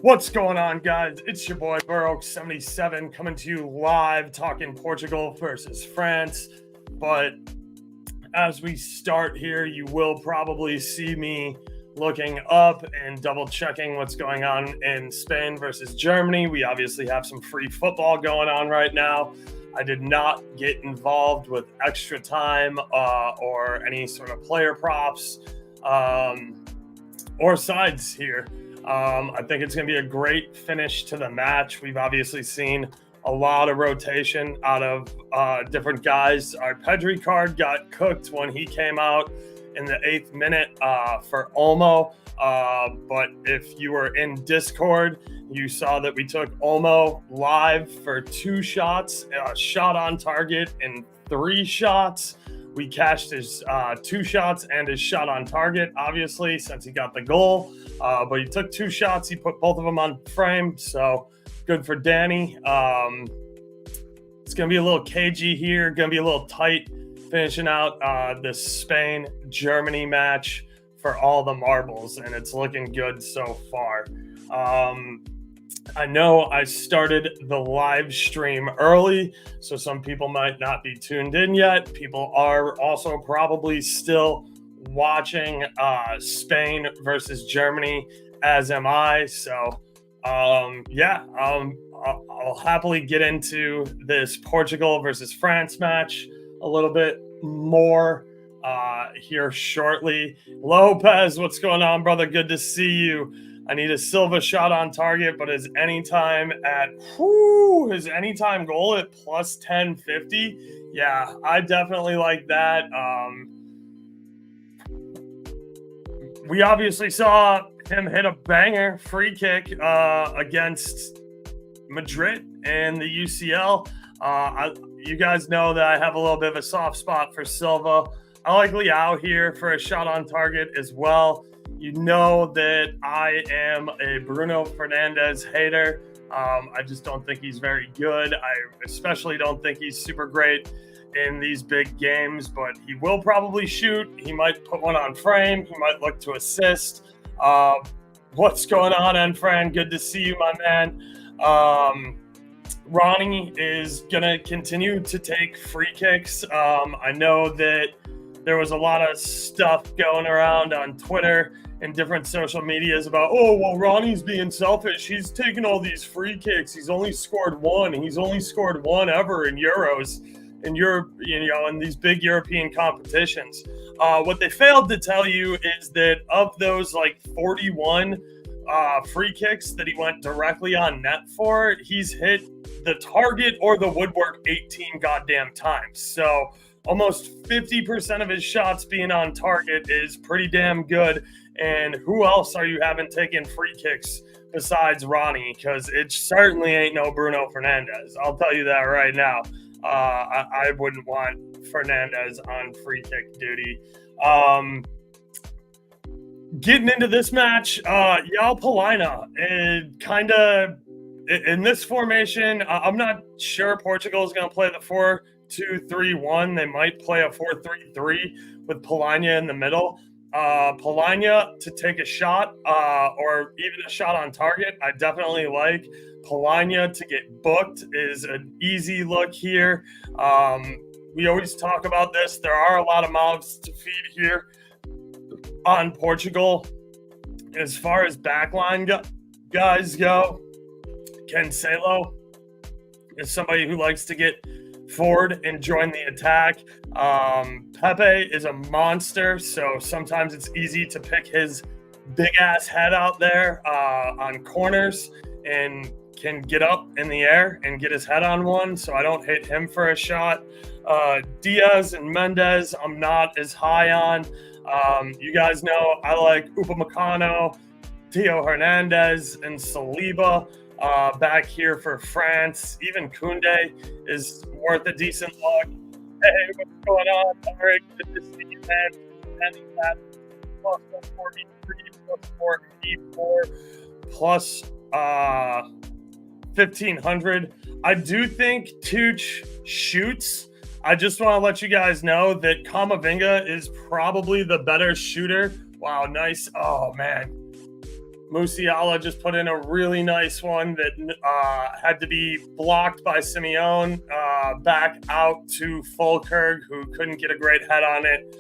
What's going on, guys? It's your boy Burrow77 coming to you live, talking Portugal versus France. But as we start here, you will probably see me looking up and double checking what's going on in Spain versus Germany. We obviously have some free football going on right now. I did not get involved with extra time or any sort of player props or sides here. I think it's going to be a great finish to the match. We've obviously seen a lot of rotation out of different guys. Our Pedri card got cooked when he came out in the 8th minute for Olmo. But if you were in Discord, you saw that we took Olmo live for 2 shots, a shot on target and 3 shots. We cashed his 2 shots and his shot on target, obviously, since he got the goal. But he took 2 shots. He put both of them on frame. So good for Danny. It's going to be a little cagey here. Going to be a little tight finishing out this Spain-Germany match for all the marbles. And it's looking good so far. I know I started the live stream early, so some people might not be tuned in yet. People are also probably still watching Spain versus Germany, as am I. So, I'll happily get into this Portugal versus France match a little bit more here shortly. Lopez, what's going on, brother? Good to see you. I need a Silva shot on target, but his anytime goal at plus 1050. Yeah, I definitely like that. We obviously saw him hit a banger free kick against Madrid in the UCL. You guys know that I have a little bit of a soft spot for Silva. I like Leao here for a shot on target as well. You know that I am a Bruno Fernandes hater. I just don't think he's very good. I especially don't think he's super great in these big games, but he will probably shoot. He might put one on frame. He might look to assist. What's going on, Enfran? Good to see you, my man. Ronnie is going to continue to take free kicks. I know that there was a lot of stuff going around on Twitter and different social medias about, oh, well, Ronnie's being selfish. He's taking all these free kicks. He's only scored one. He's only scored one ever in Euros, in Europe, in these big European competitions. What they failed to tell you is that of those 41 free kicks that he went directly on net for, he's hit the target or the woodwork 18 goddamn times. So almost 50% of his shots being on target is pretty damn good. And who else are you having taken free kicks besides Ronnie? Because it certainly ain't no Bruno Fernandes. I'll tell you that right now. I wouldn't want Fernandes on free kick duty. Getting into this match, João Palhinha, kind of in this formation, I'm not sure Portugal is going to play the 4-2-3-1. They might play a 4-3-3 with Palhinha in the middle. Palhinha to take a shot or even a shot on target, I definitely like. Palhinha to get booked is an easy look here. We always talk about this. There are a lot of mouths to feed here on Portugal. As far as backline guys go, Cancelo is somebody who likes to get forward and join the attack. Pepe is a monster, so sometimes it's easy to pick his big ass head out there on corners and can get up in the air and get his head on one, so I don't hit him for a shot. Diaz and Mendez, I'm not as high on. You guys know I like Upamecano, Theo Hernandez, and Saliba back here for France. Even Koundé is worth a decent look. Hey, what's going on, Eric? Good to see you, man. And that plus 143, plus 484, plus 1,500. I do think Tuch shoots. I just want to let you guys know that Camavinga is probably the better shooter. Wow, nice. Oh, man. Musiala just put in a really nice one that had to be blocked by Simeone, back out to Fulkerg, who couldn't get a great head on it.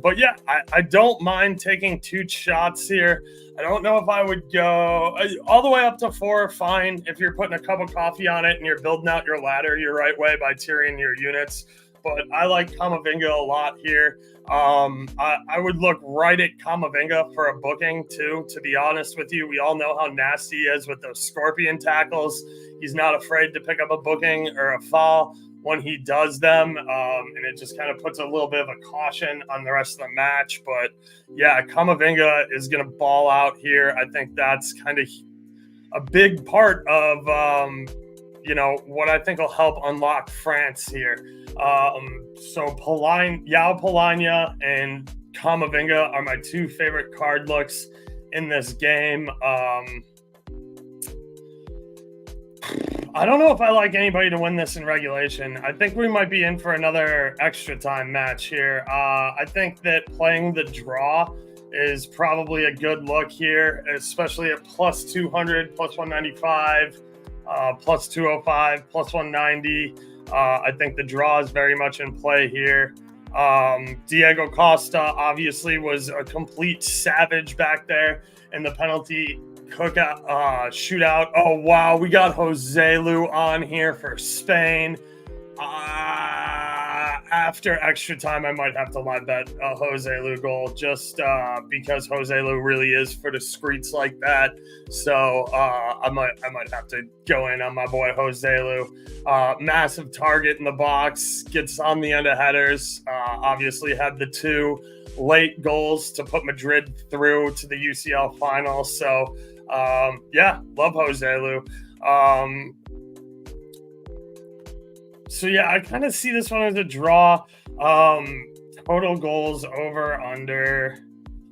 But yeah, I don't mind taking 2 shots here. I don't know if I would go all the way up to 4, fine. If you're putting a cup of coffee on it and you're building out your ladder your right way by tiering your units. But I like Camavinga a lot here. I would look right at Camavinga for a booking too, to be honest with you. We all know how nasty he is with those scorpion tackles. He's not afraid to pick up a booking or a foul when he does them. And it just kind of puts a little bit of a caution on the rest of the match. But yeah, Camavinga is going to ball out here. I think that's kind of a big part of, what I think will help unlock France here. So Yao Polagna and Camavinga are my 2 favorite card looks in this game. I don't know if I like anybody to win this in regulation. I think we might be in for another extra time match here. I think that playing the draw is probably a good look here, especially at plus 200, plus 195, plus 205, plus 190. I think the draw is very much in play here. Diego Costa obviously was a complete savage back there in the penalty shootout. Oh, wow. We got Joselu on here for Spain. After extra time, I might have to live bet a Joselu goal just because Joselu really is for the streets like that. So I might have to go in on my boy Joselu. Massive target in the box, gets on the end of headers. Obviously had the 2 late goals to put Madrid through to the UCL final. So yeah, love Joselu. So yeah, I kind of see this one as a draw. Total goals over under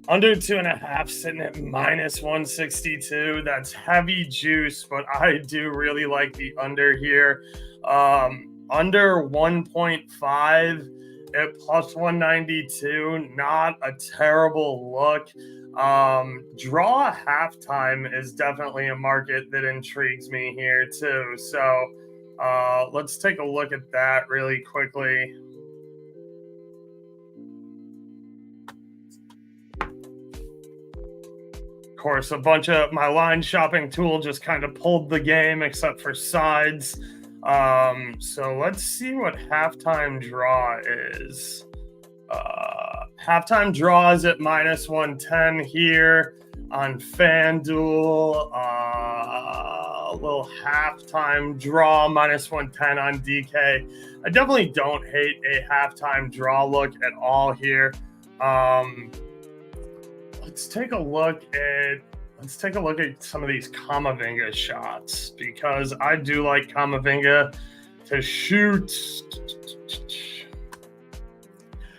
2.5, sitting at minus 162. That's heavy juice, but I do really like the under here. Under 1.5 at plus 192, not a terrible look. Draw halftime is definitely a market that intrigues me here too. So let's take a look at that really quickly. Of course, a bunch of my line shopping tool just kind of pulled the game except for sides. So let's see what halftime draw is. Halftime draw is at minus 110 here on FanDuel. Little halftime draw minus 110 on DK. I definitely don't hate a halftime draw look at all here. Let's take a look at some of these Camavinga shots, because I do like Camavinga to shoot.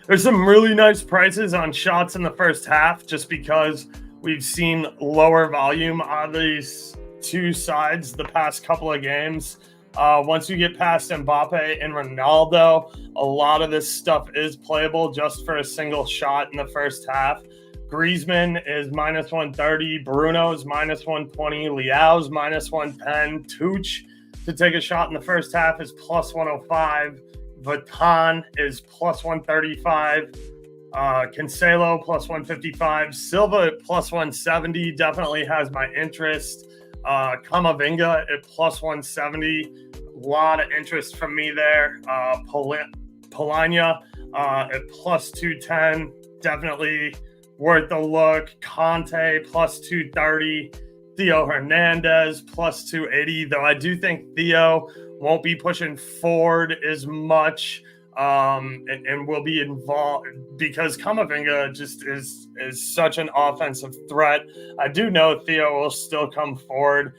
There's some really nice prices on shots in the first half, just because we've seen lower volume on these 2 sides the past couple of games. Once you get past Mbappe and Ronaldo, a lot of this stuff is playable just for a single shot in the first half. Griezmann is minus 130. Bruno's minus 120. Leao's minus 110. Tuch to take a shot in the first half is plus 105. Vatan is plus 135. Cancelo plus 155. Silva at plus 170 definitely has my interest. Camavinga at plus 170. A lot of interest from me there. Polagna at plus 210. Definitely worth a look. Conte plus 230. Theo Hernandez plus 280, though I do think Theo won't be pushing forward as much and will be involved because Camavinga just is such an offensive threat. I do know Theo will still come forward.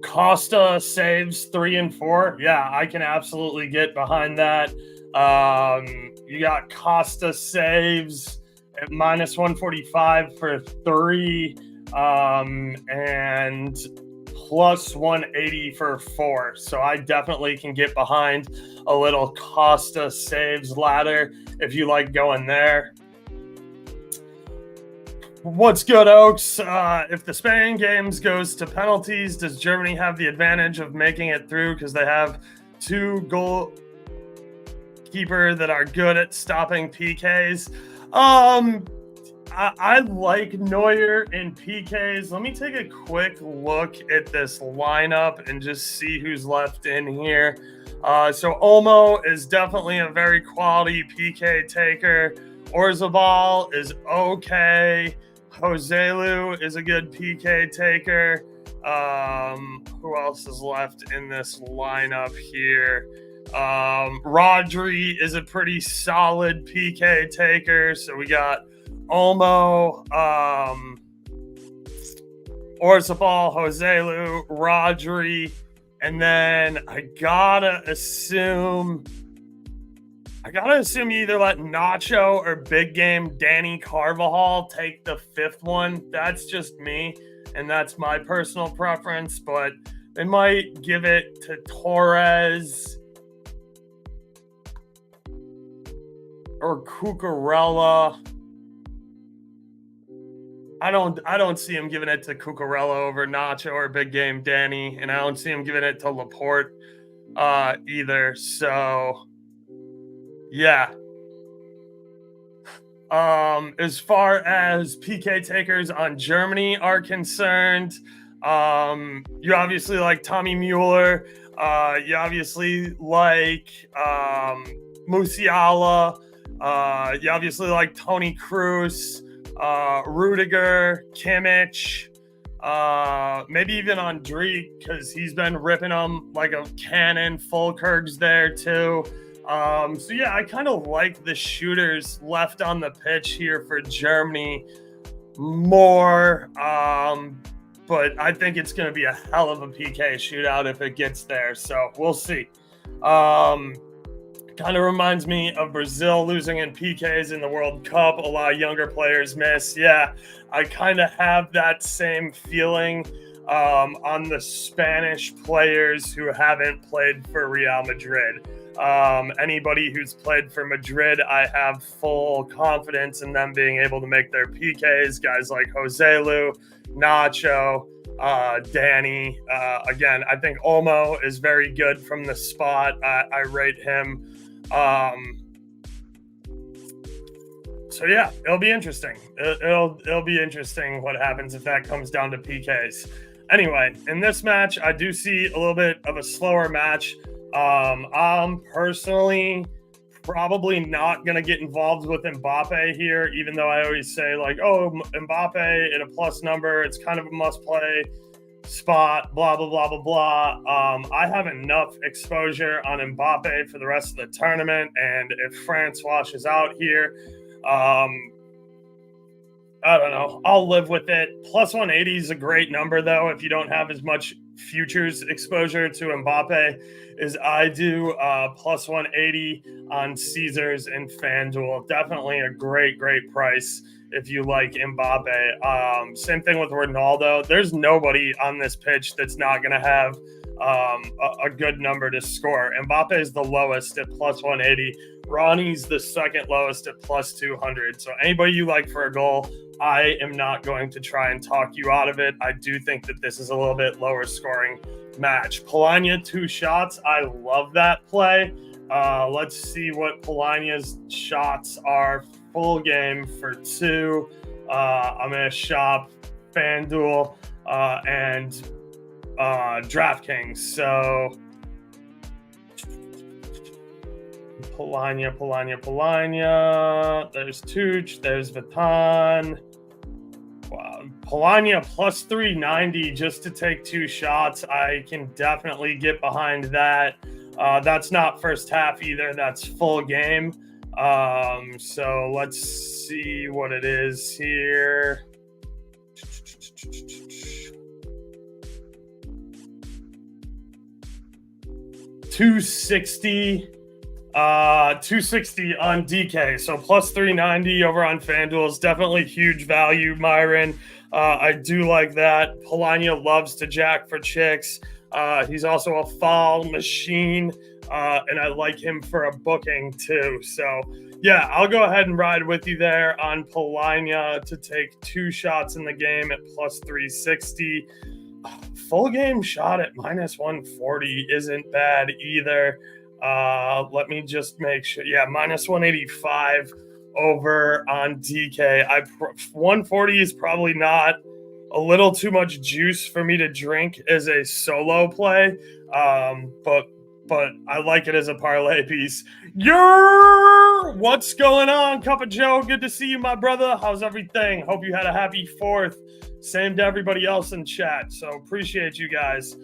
Costa saves 3 and 4. Yeah, I can absolutely get behind that. You got Costa saves at minus 145 for 3 and plus 180 for 4. So I definitely can get behind a little Costa saves ladder if you like going there. What's good, Oaks? If the Spain games goes to penalties, does Germany have the advantage of making it through because they have 2 goalkeeper that are good at stopping PKs? I like Neuer in PKs. Let me take a quick look at this lineup and just see who's left in here. So Olmo is definitely a very quality PK taker. Orzabal is okay. Joselu is a good PK taker. Who else is left in this lineup here? Rodri is a pretty solid PK taker. So we got Olmo, Orzabal, Joselu, Rodri, and then I gotta assume you either let Nacho or big game Danny Carvajal take the 5th one. That's just me, and that's my personal preference, but they might give it to Torres or Cucurella. I don't see him giving it to Cucurella over Nacho or big game Danny, and I don't see him giving it to Laporte either. So yeah. As far as PK takers on Germany are concerned, you obviously like Tommy Mueller. You obviously like Musiala. You obviously like Toni Kroos, Rudiger, Kimmich, maybe even Andriy because he's been ripping them like a cannon. Fulkerg's there too. So yeah, I kind of like the shooters left on the pitch here for Germany more. But I think it's going to be a hell of a PK shootout if it gets there. So we'll see. Kind of reminds me of Brazil losing in PKs in the World Cup. A lot of younger players miss. Yeah, I kind of have that same feeling on the Spanish players who haven't played for Real Madrid. Anybody who's played for Madrid, I have full confidence in them being able to make their PKs. Guys like Joselu, Nacho, Danny. Again, I think Olmo is very good from the spot. I rate him. So yeah, it'll be interesting. It'll be interesting what happens if that comes down to PKs. Anyway, in this match, I do see a little bit of a slower match. I'm personally probably not going to get involved with Mbappe here, even though I always say like, oh, Mbappe at a plus number, it's kind of a must play spot, blah, blah, blah, blah, blah. I have enough exposure on Mbappe for the rest of the tournament. And if France washes out here, I don't know. I'll live with it. Plus 180 is a great number, though, if you don't have as much futures exposure to Mbappe as I do. Plus 180 on Caesars and FanDuel. Definitely a great, great price if you like Mbappe. Same thing with Ronaldo. There's nobody on this pitch that's not going to have a good number to score. Mbappe is the lowest at plus 180. Ronnie's the second lowest at plus 200. So anybody you like for a goal, I am not going to try and talk you out of it. I do think that this is a little bit lower scoring match. Polania, 2 shots. I love that play. Let's see what Polania's shots are. Full game for 2. I'm going to shop FanDuel and DraftKings. So Polania. There's Tooch. There's Vatan. Wow. Polania plus 390 just to take 2 shots. I can definitely get behind that. That's not first half either. That's full game. So let's see what it is here. 260 260 on DK, so plus 390 over on FanDuel is definitely huge value, Myron. I do like that. Polania loves to jack for chicks. He's also a foul machine, and I like him for a booking too. So yeah, I'll go ahead and ride with you there on Polania to take 2 shots in the game at plus 360. Full game shot at minus 140 isn't bad either. Let me just make sure. Yeah, minus 185 over on DK. 140 is probably not a little too much juice for me to drink as a solo play. But I like it as a parlay piece. What's going on, Cup of Joe? Good to see you, my brother. How's everything? Hope you had a happy 4th. Same to everybody else in chat. So appreciate you guys.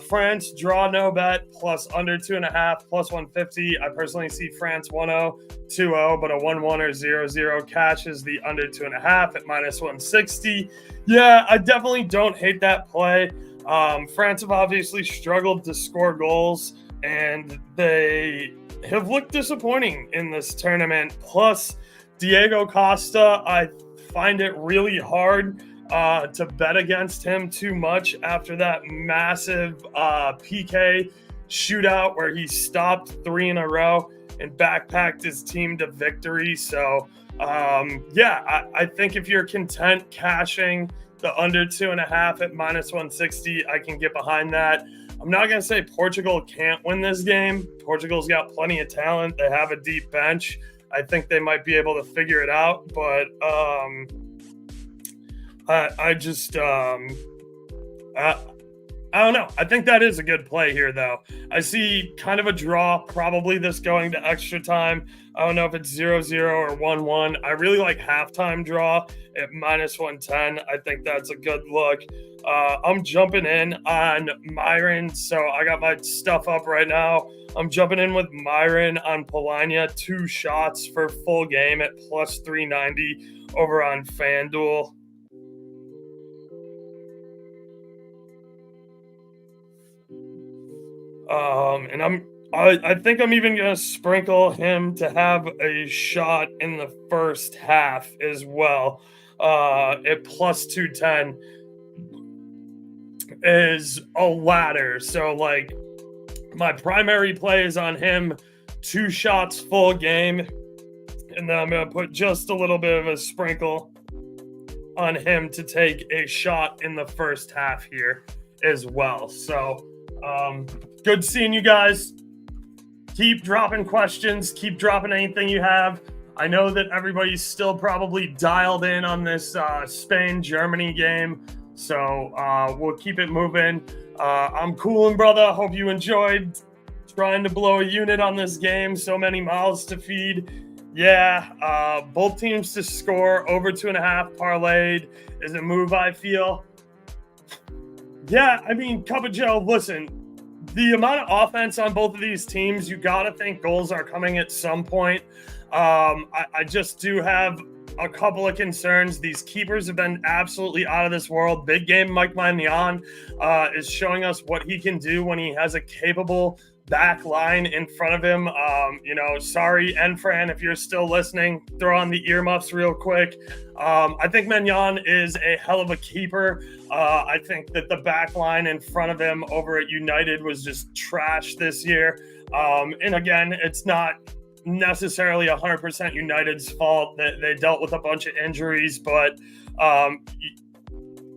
France, draw no bet, plus under 2.5, plus 150. I personally see France 1-0, 2-0, but a 1-1 or 0-0 catches the under 2.5 at minus 160. Yeah, I definitely don't hate that play. France have obviously struggled to score goals, and they have looked disappointing in this tournament. Plus, Diego Costa, I find it really hard to bet against him too much after that massive PK shootout where he stopped 3 in a row and backpacked his team to victory. So, yeah, I think if you're content cashing the under 2.5 at minus 160, I can get behind that. I'm not going to say Portugal can't win this game. Portugal's got plenty of talent. They have a deep bench. I think they might be able to figure it out, but I just I don't know. I think that is a good play here, though. I see kind of a draw, probably this going to extra time. I don't know if it's 0-0 or 1-1. I really like halftime draw at minus 110. I think that's a good look. I'm jumping in on Myron, so I got my stuff up right now. I'm jumping in with Myron on Polania, 2 shots for full game at plus 390 over on FanDuel. And I think I'm even going to sprinkle him to have a shot in the first half as well. At plus 210 is a ladder. So, like, my primary play is on him, 2 shots full game. And then I'm going to put just a little bit of a sprinkle on him to take a shot in the first half here as well. So, good seeing you guys. Keep dropping questions. Keep dropping anything you have. I know that everybody's still probably dialed in on this Spain-Germany game. So we'll keep it moving. I'm coolin', brother. Hope you enjoyed trying to blow a unit on this game. So many mouths to feed. Yeah, both teams to score over 2.5 parlayed is a move, I feel. Yeah, I mean, Cup of Joe, listen, the amount of offense on both of these teams, you got to think goals are coming at some point. I just do have a couple of concerns. These keepers have been absolutely out of this world. Big game Mike Magnan is showing us what he can do when he has a capable back line in front of him. Sorry, Enfran, if you're still listening, throw on the earmuffs real quick. I think Magnan is a hell of a keeper. I think that the back line in front of him over at United was just trash this year. And again, it's not necessarily 100% United's fault that they dealt with a bunch of injuries, but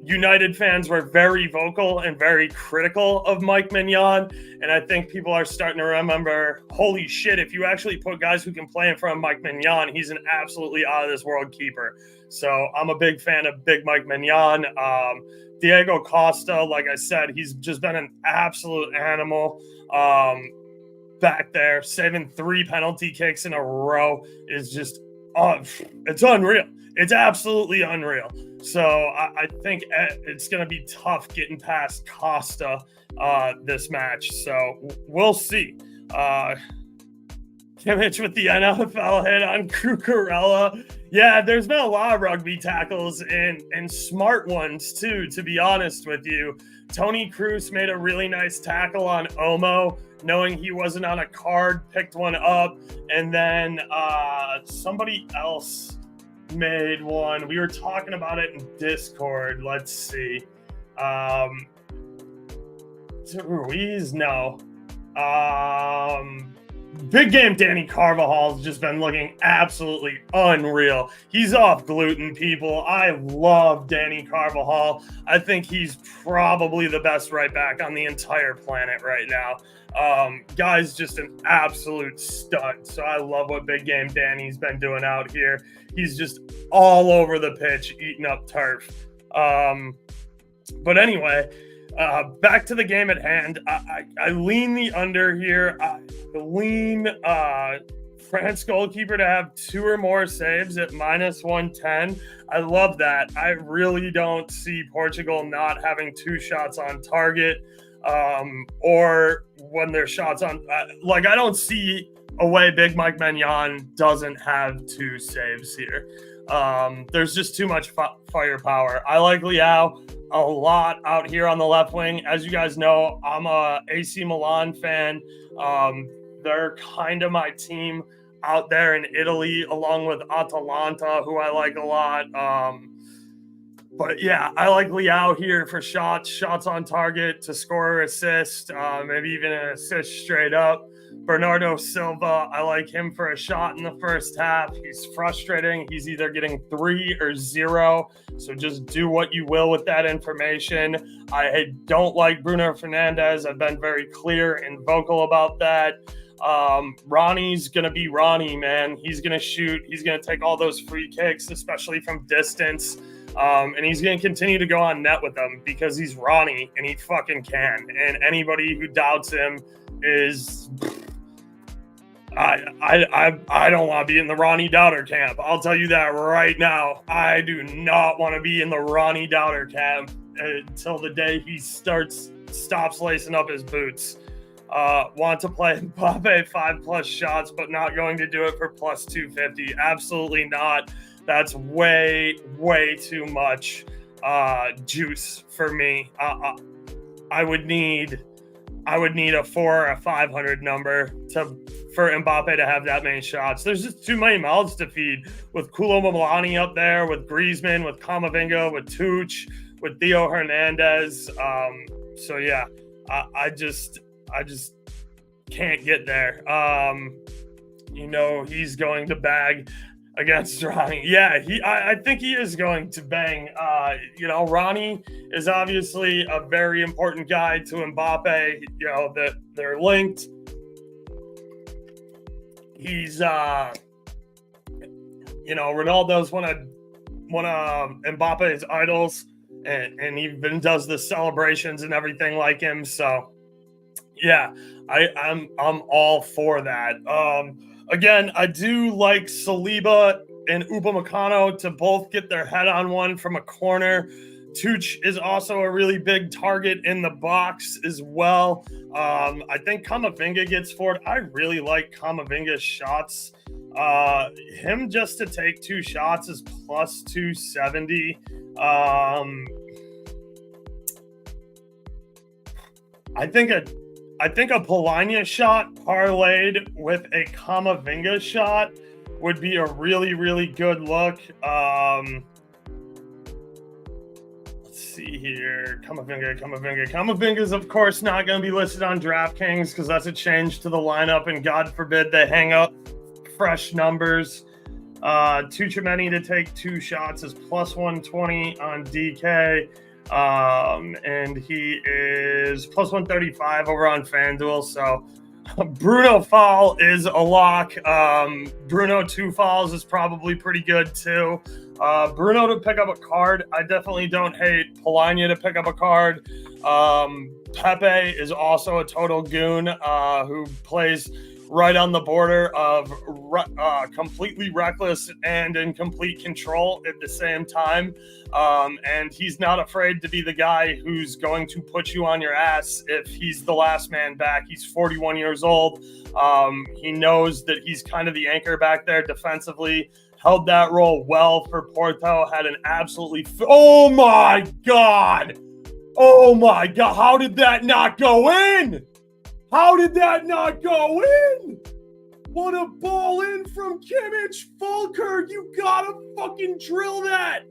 United fans were very vocal and very critical of Mike Magnan, and I think people are starting to remember, holy shit, if you actually put guys who can play in front of Mike Magnan, he's an absolutely out-of-this-world keeper. So I'm a big fan of Big Mike Magnan. Diego Costa, like I said, he's just been an absolute animal. back there, saving 3 penalty kicks in a row is just, it's unreal. It's absolutely unreal. So I think it's going to be tough getting past Costa this match. So we'll see. Kimmich with the NFL hit on Cucurella. Yeah, there's been a lot of rugby tackles and smart ones too, to be honest with you. Tony Cruz made a really nice tackle on Omo, knowing he wasn't on a card, picked one up. And then somebody else made one. We were talking about it in Discord. Let's see. Ruiz? No. Big game Danny Carvajal's just been looking absolutely unreal. He's off gluten, people. I love Danny Carvajal. I think he's probably the best right back on the entire planet right now. Guy's just an absolute stud. So I love what big game Danny's been doing out here. He's just all over the pitch, eating up turf. But anyway, back to the game at hand. I lean the under here. I lean France goalkeeper to have 2 or more saves at -110. I love that. I really don't see Portugal not having 2 shots on target, or when their shots on. I don't see a way Big Mike Maignan doesn't have 2 saves here. There's just too much firepower. I like Leao a lot out here on the left wing. As you guys know, I'm a AC Milan fan. They're kind of my team out there in Italy, along with Atalanta, who I like a lot. But yeah, I like Leao here for shots on target, to score or assist, maybe even an assist straight up. Bernardo Silva, I like him for a shot in the first half. He's frustrating. He's either getting 3 or 0. So just do what you will with that information. I don't like Bruno Fernandes. I've been very clear and vocal about that. Ronnie's going to be Ronnie, man. He's going to shoot. He's going to take all those free kicks, especially from distance. And he's going to continue to go on net with them because he's Ronnie and he fucking can. And anybody who doubts him is... I don't want to be in the Ronnie Doubter camp. I'll tell you that right now. I do not want to be in the Ronnie Doubter camp until the day he stops lacing up his boots. Want to play Mbappe 5+ shots, but not going to do it for plus 250. Absolutely not. That's way too much juice for me. I would need a 4 or a 500 number for Mbappe to have that many shots. There's just too many mouths to feed with Kolo Muani up there, with Griezmann, with Camavinga, with Tuch, with Theo Hernandez. So yeah, I just can't get there. He's going to bag against Ronnie. Yeah, I think he is going to bang. Ronnie is obviously a very important guy to Mbappe. That they're linked. He's Ronaldo's one of Mbappe's idols, and he even does the celebrations and everything like him. So yeah, I'm all for that. Again, I do like Saliba and Upamecano to both get their head on one from a corner. Tuch is also a really big target in the box as well. I think Camavinga gets forward. I really like Camavinga's shots. Him just to take 2 shots is plus 270. I think a Polania shot parlayed with a Camavinga shot would be a really, really good look. Let's see here. Camavinga is, of course, not going to be listed on DraftKings because that's a change to the lineup, and God forbid they hang up fresh numbers. Tchouaméni to take 2 shots is plus 120 on DK. And he is plus 135 over on FanDuel. So Bruno foul is a lock. Bruno 2 fouls is probably pretty good too. Bruno to pick up a card. I definitely don't hate Polania to pick up a card. Pepe is also a total goon who plays right on the border of completely reckless and in complete control at the same time. And he's not afraid to be the guy who's going to put you on your ass if he's the last man back. He's 41 years old. He knows that he's kind of the anchor back there defensively. Held that role well for Porto. Had an absolutely... Oh, my God! Oh, my God! How did that not go in? How did that not go in? What a ball in from Kimmich. Fulker, you gotta fucking drill that.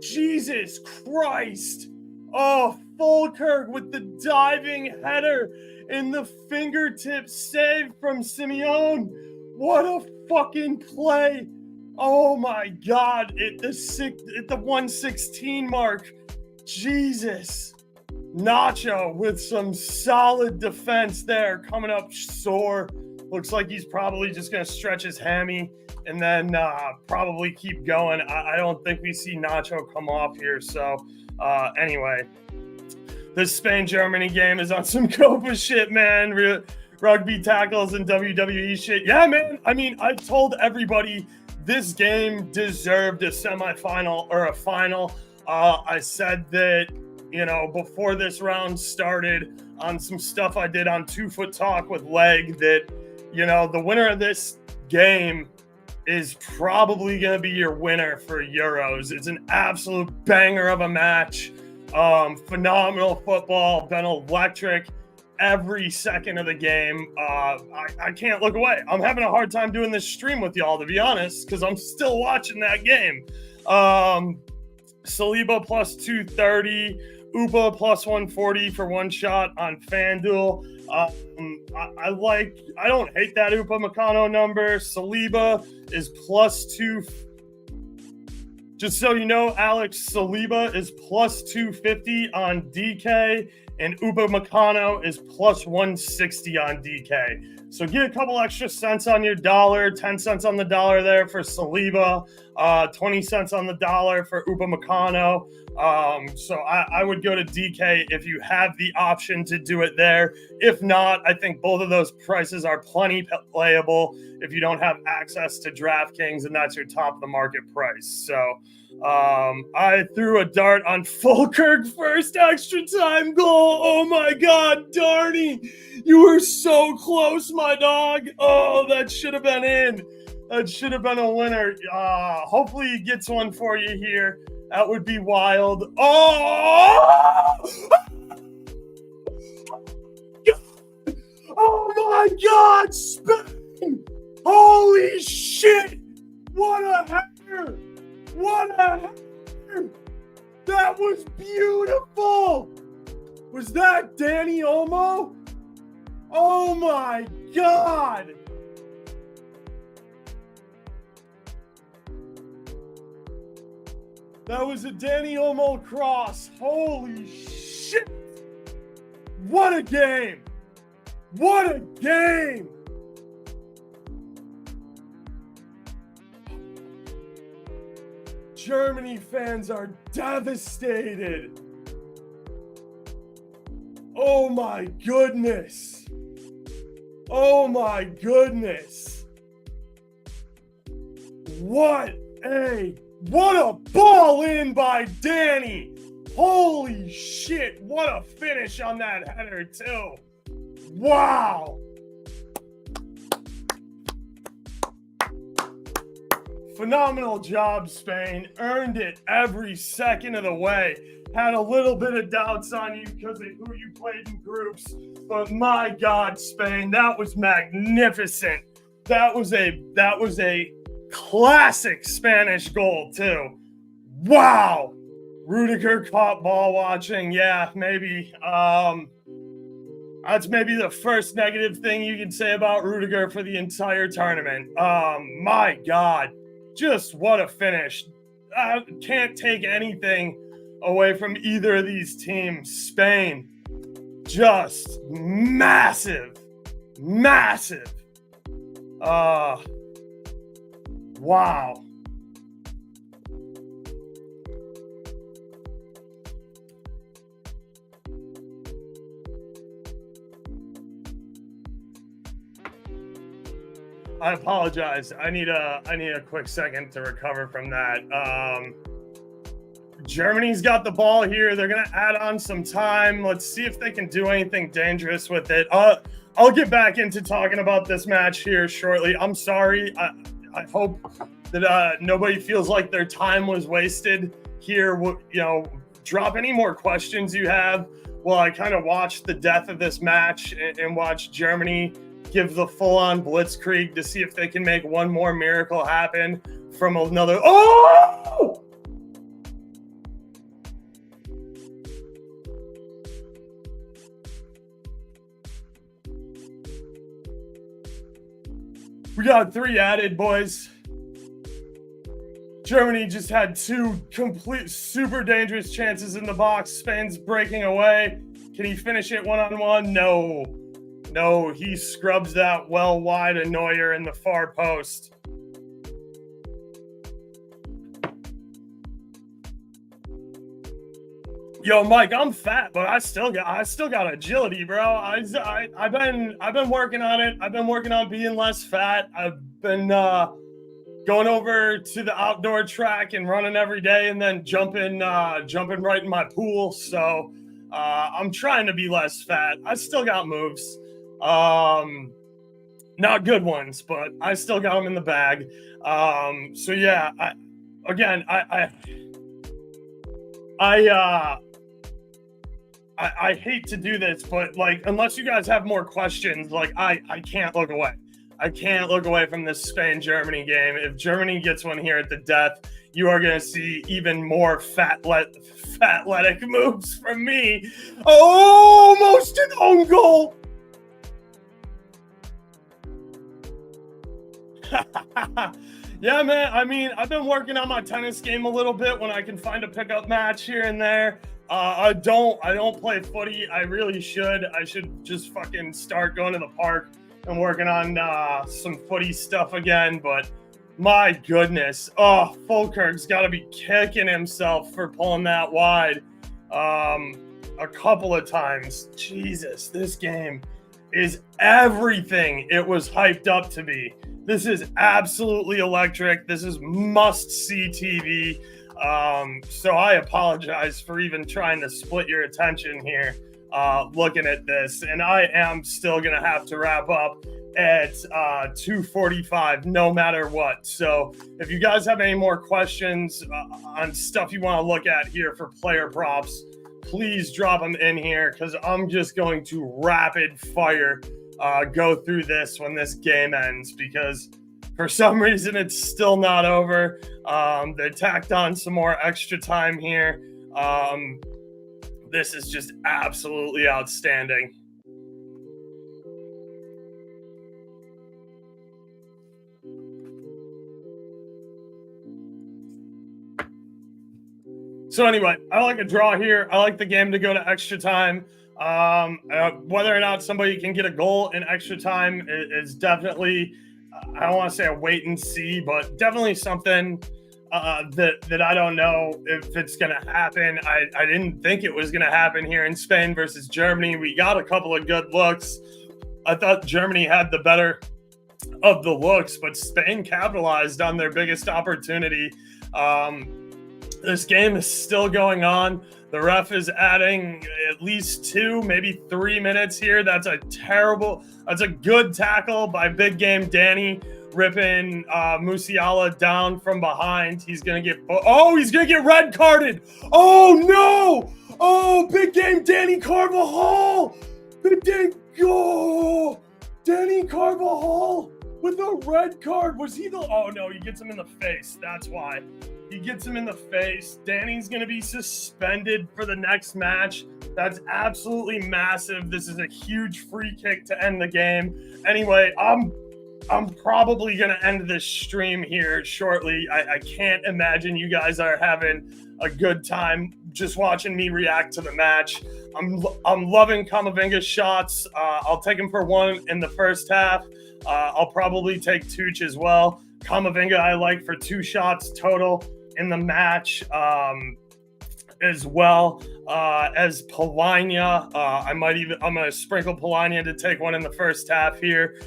Jesus Christ. Oh, Fulker with the diving header and the fingertip save from Simeone. What a fucking play. Oh my God. At the 116 mark. Jesus. Nacho with some solid defense there, coming up sore. Looks like he's probably just going to stretch his hammy and then probably keep going. I don't think we see Nacho come off here. So anyway, this Spain-Germany game is on some Copa shit, man. Rugby tackles and WWE shit. Yeah, man. I mean, I told everybody this game deserved a semifinal or a final. I said that, you know, before this round started on some stuff I did on 2 Foot Talk with Leg that, you know, the winner of this game is probably going to be your winner for Euros. It's an absolute banger of a match. Phenomenal football, been electric every second of the game. I can't look away. I'm having a hard time doing this stream with y'all, to be honest, because I'm still watching that game. Saliba plus 230, Upa plus 140 for one shot on FanDuel. I don't hate that Upa Meccano number. Saliba is plus 2. Just so you know, Alex, Saliba is plus 250 on DK, and Upa Meccano is plus 160 on DK. So get a couple extra cents on your dollar, 10 cents on the dollar there for Saliba, 20 cents on the dollar for Upa Meccano. So I would go to DK if you have the option to do it there. If not, I think both of those prices are plenty playable if you don't have access to DraftKings and that's your top of the market price. So I threw a dart on Fulkirk first extra time goal. Oh my God, Darnie, you were so close, my dog. Oh, that should have been in. That should have been a winner. Hopefully he gets one for you here. That would be wild. Oh! Oh my God, Spain! Holy shit! What a header! What a header! That was beautiful! Was that Danny Olmo? Oh my God! That was a Danny Olmo cross. Holy shit! What a game! What a game! Germany fans are devastated. Oh my goodness. Oh my goodness. What a ball in by Danny. Holy shit. What a finish on that header too. Wow. Phenomenal job, Spain. Earned it every second of the way. Had a little bit of doubts on you because of who you played in groups. But my God, Spain, that was magnificent. That was a classic Spanish goal, too. Wow. Rudiger caught ball watching. Yeah, maybe. That's maybe the first negative thing you can say about Rudiger for the entire tournament. My God. Just what a finish. I can't take anything away from either of these teams. Spain, Just massive. Wow. I apologize. I need a quick second to recover from that. Germany's got the ball here. They're gonna add on some time. Let's see if they can do anything dangerous with it. I'll get back into talking about this match here shortly. I'm sorry. I hope that nobody feels like their time was wasted here. You know, drop any more questions you have while I kind of watch the death of this match and watch Germany give the full-on blitzkrieg to see if they can make one more miracle happen from another. Oh! We got 3 added, boys. Germany just had 2 complete super dangerous chances in the box. Spain's breaking away. Can he finish it one-on-one? No, he scrubs that well wide of Neuer in the far post. Yo, Mike, I'm fat, but I still got agility, bro. I've been working on it. I've been working on being less fat. I've been going over to the outdoor track and running every day, and then jumping right in my pool. So I'm trying to be less fat. I still got moves. Not good ones, but I still got them in the bag. So yeah, I hate to do this, but like, unless you guys have more questions, like I can't look away. I can't look away from this Spain-Germany game. If Germany gets one here at the death, you are going to see even more fatletic moves from me. Almost an own goal. Yeah, man. I mean, I've been working on my tennis game a little bit when I can find a pickup match here and there. I don't play footy. I really should. I should just fucking start going to the park and working on some footy stuff again. But my goodness, Fulkirk's got to be kicking himself for pulling that wide a couple of times. Jesus, this game is everything it was hyped up to be. This is absolutely electric. This is must-see TV. So I apologize for even trying to split your attention here looking at this. And I am still going to have to wrap up at 2:45 no matter what. So if you guys have any more questions on stuff you want to look at here for player props, please drop them in here, because I'm just going to rapid fire go through this when this game ends, because for some reason it's still not over. They tacked on some more extra time here. This is just absolutely outstanding. So anyway, I like a draw here. I like the game to go to extra time. Whether or not somebody can get a goal in extra time is definitely, I don't want to say a wait and see, but definitely something that I don't know if it's going to happen. I didn't think it was going to happen here in Spain versus Germany. We got a couple of good looks. I thought Germany had the better of the looks, but Spain capitalized on their biggest opportunity. This game is still going on. The ref is adding at least 2, maybe 3 minutes here. That's a good tackle by big game Danny, ripping Musiala down from behind. He's going to get red carded. Oh no. Oh, big game Danny Carvajal. Danny Carvajal with a red card. Was he oh no, he gets him in the face. That's why. He gets him in the face. Danny's going to be suspended for the next match. That's absolutely massive. This is a huge free kick to end the game. Anyway, I'm I'm probably going to end this stream here shortly. I can't imagine you guys are having a good time just watching me react to the match. I'm loving Kamavinga's shots. I'll take him for 1 in the first half. I'll probably take Tooch as well. Kamavinga I like for 2 shots total in the match as well as Polania. I'm going to sprinkle Polania to take 1 in the first half here.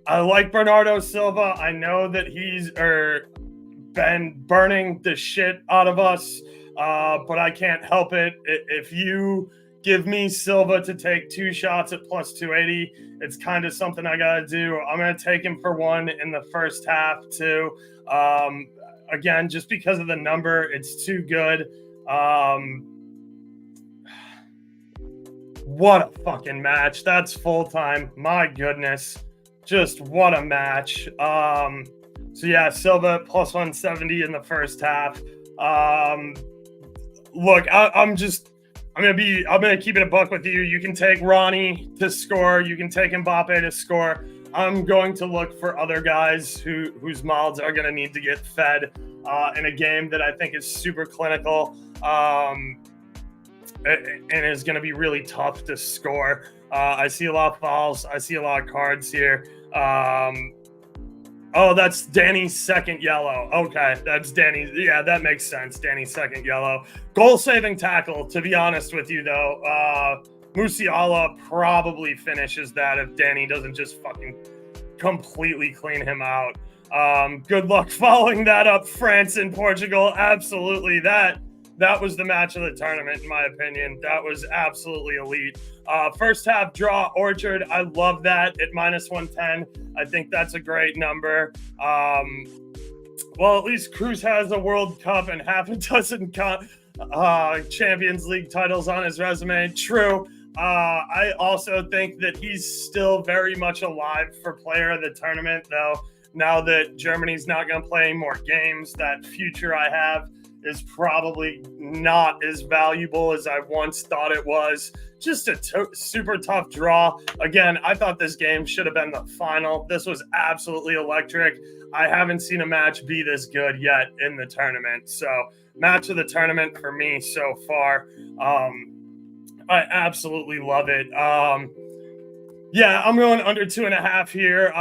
I like Bernardo Silva. I know that he's been burning the shit out of us, but I can't help it. If you give me Silva to take 2 shots at plus 280, it's kind of something I got to do. I'm going to take him for 1 in the first half too. Again, just because of the number, it's too good. What a fucking match. That's full time. My goodness. Just what a match. So yeah, Silva plus 170 in the first half. Look, I'm gonna keep it a buck with you. You can take Ronnie to score. You can take Mbappe to score. I'm going to look for other guys whose mouths are going to need to get fed in a game that I think is super clinical and is going to be really tough to score. I see a lot of fouls. I see a lot of cards here. Oh, that's Danny's second yellow. Okay, that's Danny's. Yeah, that makes sense. Danny's second yellow. Goal-saving tackle, to be honest with you, though. Musiala probably finishes that if Danny doesn't just fucking completely clean him out. Good luck following that up, France and Portugal. Absolutely. That was the match of the tournament, in my opinion. That was absolutely elite. First half draw, Orchard. I love that at minus 110. I think that's a great number. Well, at least Cruz has a World Cup and half a dozen Champions League titles on his resume. True. I also think that he's still very much alive for player of the tournament, though. Now that Germany's not going to play any more games, that future I have is probably not as valuable as I once thought it was. Just a super tough draw. Again, I thought this game should have been the final. This was absolutely electric. I haven't seen a match be this good yet in the tournament. So, match of the tournament for me so far. I absolutely love it. Yeah, I'm going under 2.5 here.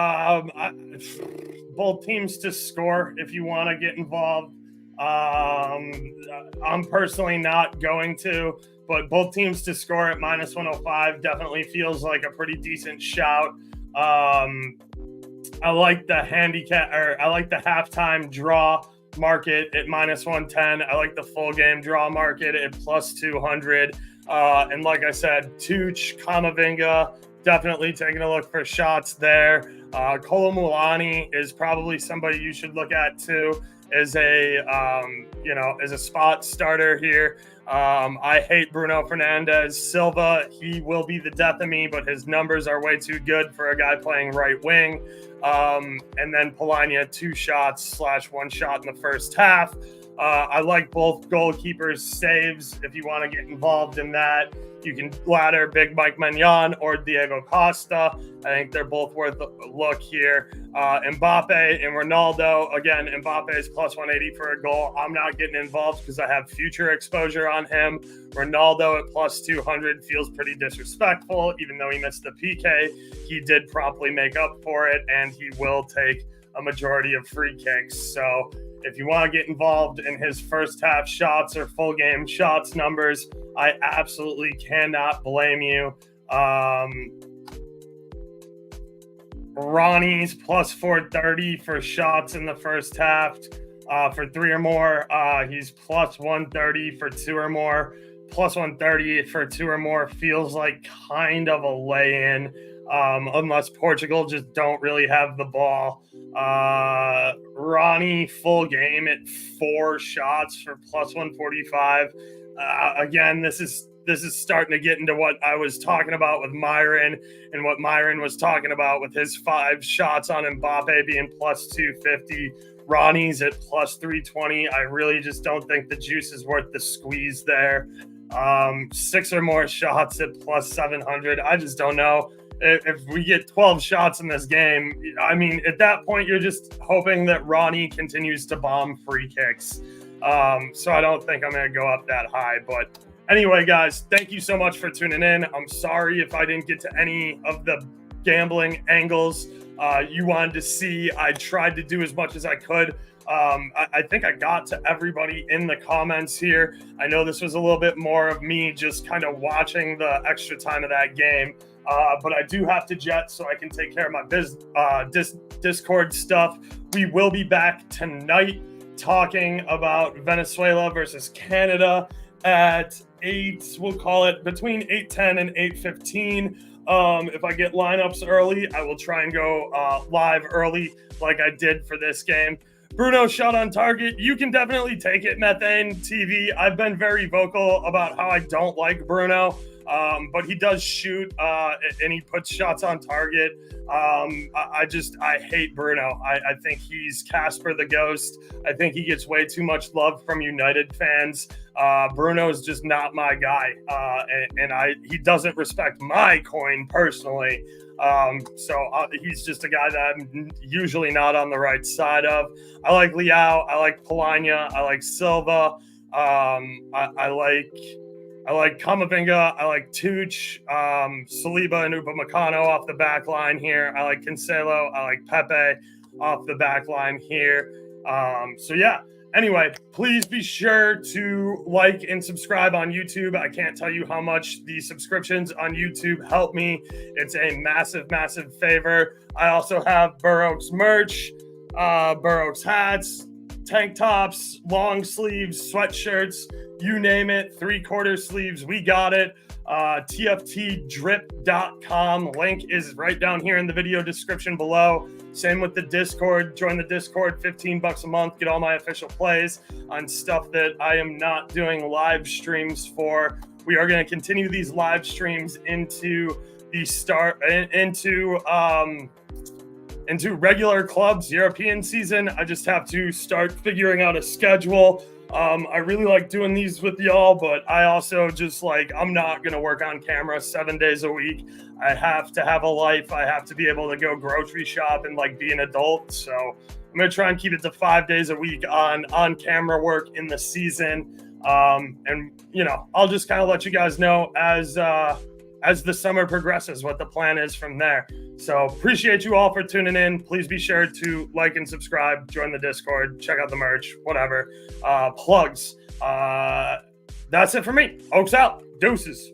Both teams to score if you want to get involved. I'm personally not going to, but both teams to score at minus 105 definitely feels like a pretty decent shout. I like the I like the halftime draw market at minus 110. I like the full game draw market at plus 200. And like I said, Tooch, Kamavinga, definitely taking a look for shots there. Kolomouani is probably somebody you should look at too as a spot starter here. I hate Bruno Fernandes. Silva, he will be the death of me, but his numbers are way too good for a guy playing right wing. And then Polania, 2 shots / 1 shot in the first half. I like both goalkeepers' saves. If you want to get involved in that, you can ladder Big Mike Maignan or Diego Costa. I think they're both worth a look here. Mbappe and Ronaldo. Again, Mbappe is plus 180 for a goal. I'm not getting involved because I have future exposure on him. Ronaldo at plus 200 feels pretty disrespectful, even though he missed the PK. He did promptly make up for it, and he will take a majority of free kicks. So if you want to get involved in his first half shots or full game shots numbers, I absolutely cannot blame you. Ronnie's plus 430 for shots in the first half for 3 or more. He's plus 130 for 2 or more. Plus 130 for 2 or more feels like kind of a lay-in, unless Portugal just don't really have the ball. Ronnie full game at 4 shots for plus 145. Again, this is starting to get into what I was talking about with Myron and what Myron was talking about with his 5 shots on Mbappe being plus 250. Ronnie's at plus 320. I really just don't think the juice is worth the squeeze there. 6 or more shots at plus 700. I just don't know if we get 12 shots in this game, I mean, at that point, you're just hoping that Ronnie continues to bomb free kicks. So I don't think I'm going to go up that high. But anyway, guys, thank you so much for tuning in. I'm sorry if I didn't get to any of the gambling angles you wanted to see. I tried to do as much as I could. I think I got to everybody in the comments here. I know this was a little bit more of me just kind of watching the extra time of that game. But I do have to jet so I can take care of my Discord stuff. We will be back tonight talking about Venezuela versus Canada at 8, we'll call it between 8:10 and 8:15. If I get lineups early, I will try and go live early like I did for this game. Bruno shot on target. You can definitely take it, Methane TV. I've been very vocal about how I don't like Bruno, but he does shoot and he puts shots on target. I hate Bruno. I think he's Casper the Ghost. I think he gets way too much love from United fans. Bruno is just not my guy, and he doesn't respect my coin personally. So he's just a guy that I'm usually not on the right side of. I like Liao. I like Polania. I like Silva. I like Kamavinga. I like Tuch, Saliba and Upamecano off the back line here. I like Cancelo. I like Pepe off the back line here. So yeah. Anyway, please be sure to like and subscribe on YouTube. I can't tell you how much the subscriptions on YouTube help me. It's a massive, massive favor. I also have Burrows merch, Burrows hats, tank tops, long sleeves, sweatshirts, you name it, 3/4 sleeves. We got it. tftdrip.com. Link is right down here in the video description below. Same with the Discord. Join the Discord, $15 a month. Get all my official plays on stuff that I am not doing live streams for. We are going to continue these live streams into regular clubs, European season. I just have to start figuring out a schedule. I really like doing these with y'all, but I also just I'm not going to work on camera 7 days a week. I have to have a life. I have to be able to go grocery shop and be an adult. So I'm going to try and keep it to 5 days a week on camera work in the season. And I'll just kind of let you guys know as the summer progresses what the plan is from there. So appreciate you all for tuning in. Please be sure to like and subscribe, join the Discord, check out the merch, whatever. Plugs. That's it for me. Oaks out. Deuces.